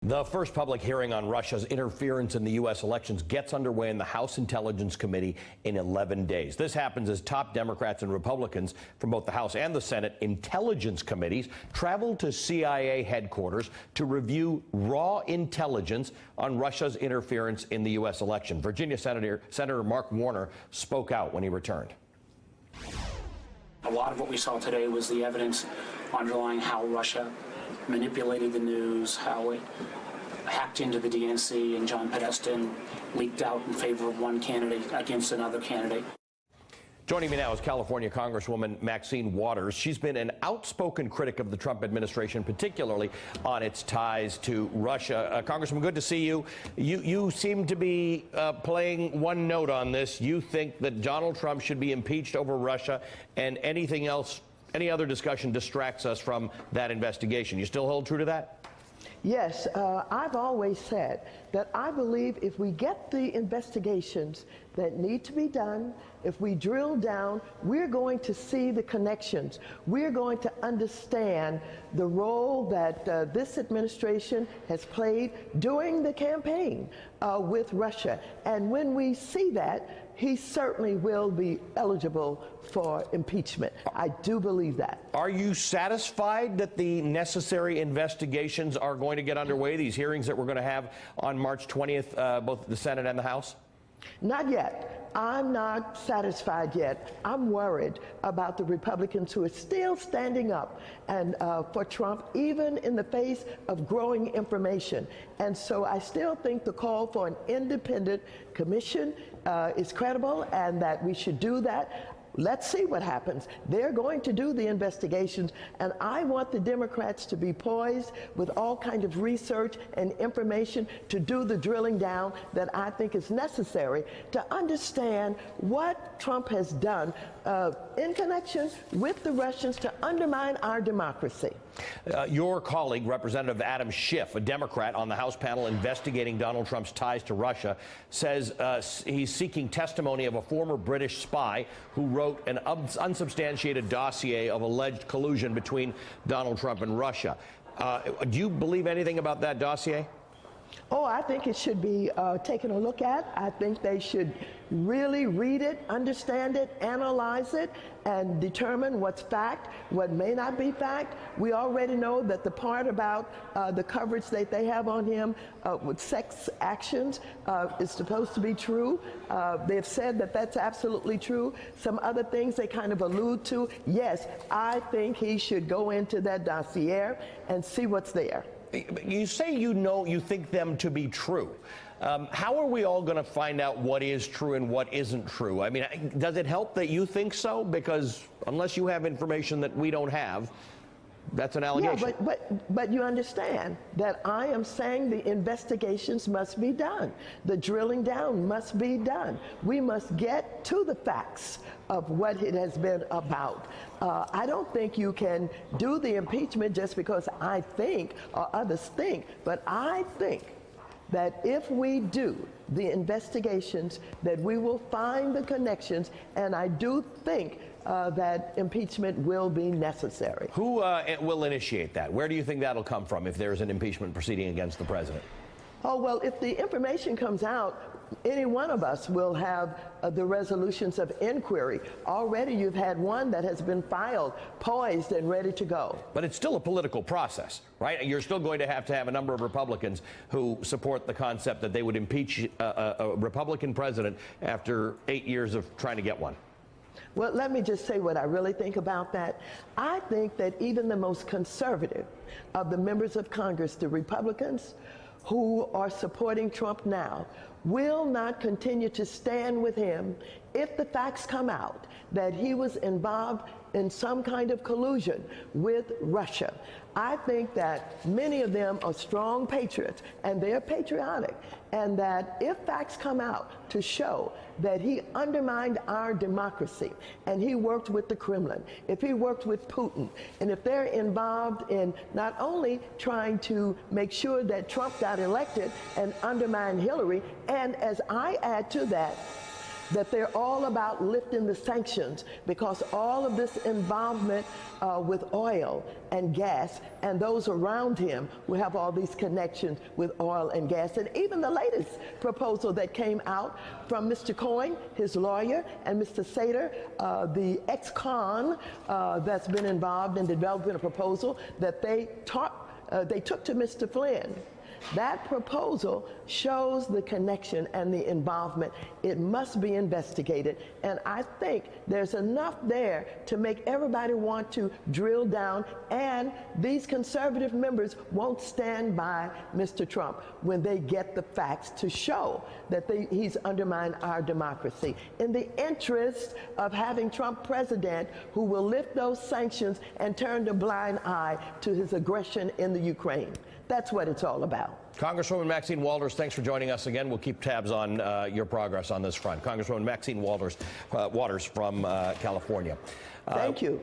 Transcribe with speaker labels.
Speaker 1: The first public hearing on Russia's interference in the U.S. elections gets underway in the House Intelligence Committee in 11 days. This happens as top Democrats and Republicans from both the House and the Senate Intelligence Committees travel to CIA headquarters to review raw intelligence on Russia's interference in the U.S. election. Virginia Senator Mark Warner spoke out when he returned.
Speaker 2: A lot of what we saw today was the evidence underlying how Russia manipulated the news, how it hacked into the DNC, and John Podesta leaked out in favor of one candidate against another candidate.
Speaker 1: Joining me now is California Congresswoman Maxine Waters. She's been an outspoken critic of the Trump administration, particularly on its ties to Russia. Congresswoman, good to see you. You seem to be playing one note on this. You think that Donald Trump should be impeached over Russia, and anything else, any other discussion distracts us from that investigation. You still hold true to that?
Speaker 3: Yes, I've always said that I believe if we get the investigations that need to be done, if we drill down, we're going to see the connections. We're going to understand the role that this administration has played during the campaign with Russia. And when we see that, he certainly will be eligible for impeachment. I do believe that.
Speaker 1: Are you satisfied that the necessary investigations are going to get underway, these hearings that we're going to have on March 20th, both the Senate and the House?
Speaker 3: Not yet. I'm not satisfied yet. I'm worried about the Republicans who are still standing up and for Trump, even in the face of growing information. And so I still think the call for an independent commission is credible, and that we should do that. Let's see what happens. They're going to do the investigations, and I want the Democrats to be poised with all kinds of research and information to do the drilling down that I think is necessary to understand what Trump has done in connection with the Russians to undermine our democracy.
Speaker 1: Your colleague, Representative Adam Schiff, a Democrat on the House panel investigating Donald Trump's ties to Russia, says he's seeking testimony of a former British spy who wrote an unsubstantiated dossier of alleged collusion between Donald Trump and Russia. Do you believe anything about that dossier?
Speaker 3: Oh, I think it should be taken a look at. I think they should really read it, understand it, analyze it, and determine what's fact, what may not be fact. We already know that the part about the coverage that they have on him with sex actions is supposed to be true. They've said that that's absolutely true. Some other things they kind of allude to. Yes, I think he should go into that dossier and see what's there.
Speaker 1: You say you think them to be true. How are we all going to find out what is true and what isn't true? I mean, does it help that you think so? Because unless you have information that we don't have, that's an allegation.
Speaker 3: Yeah, but you understand that I am saying the investigations must be done. The drilling down must be done. We must get to the facts of what it has been about. I don't think you can do the impeachment just because I think or others think, but I think that if we do the investigations, that we will find the connections, and I do think that impeachment will be necessary.
Speaker 1: Who will initiate that? Where do you think that'll come from if there's an impeachment proceeding against the president?
Speaker 3: Oh, well, if the information comes out, any one of us will have the resolutions of inquiry. Already you've had one that has been filed, poised and ready to go.
Speaker 1: But it's still a political process, right? You're still going to have a number of Republicans who support the concept that they would impeach a Republican president after 8 years of trying to get one.
Speaker 3: Well, let me just say what I really think about that. I think that even the most conservative of the members of Congress, the Republicans who are supporting Trump now, will not continue to stand with him if the facts come out that he was involved in some kind of collusion with Russia. I think that many of them are strong patriots, and they're patriotic, and that if facts come out to show that he undermined our democracy and he worked with the Kremlin, if he worked with Putin, and if they're involved in not only trying to make sure that Trump got elected and undermine Hillary, and as I add to that, that they're all about lifting the sanctions because all of this involvement with oil and gas and those around him who have all these connections with oil and gas. And even the latest proposal that came out from Mr. Coyne, his lawyer, and Mr. Sater, the ex-con that's been involved in developing a proposal that they took to Mr. Flynn. That proposal shows the connection and the involvement. It must be investigated. And I think there's enough there to make everybody want to drill down. And these conservative members won't stand by Mr. Trump when they get the facts to show that he's undermined our democracy. In the interest of having Trump president who will lift those sanctions and turn a blind eye to his aggression in the Ukraine. That's what it's all about.
Speaker 1: Congresswoman Maxine Walters, thanks for joining us again. We'll keep tabs on your progress on this front. Congresswoman Maxine Waters from California.
Speaker 3: Thank you.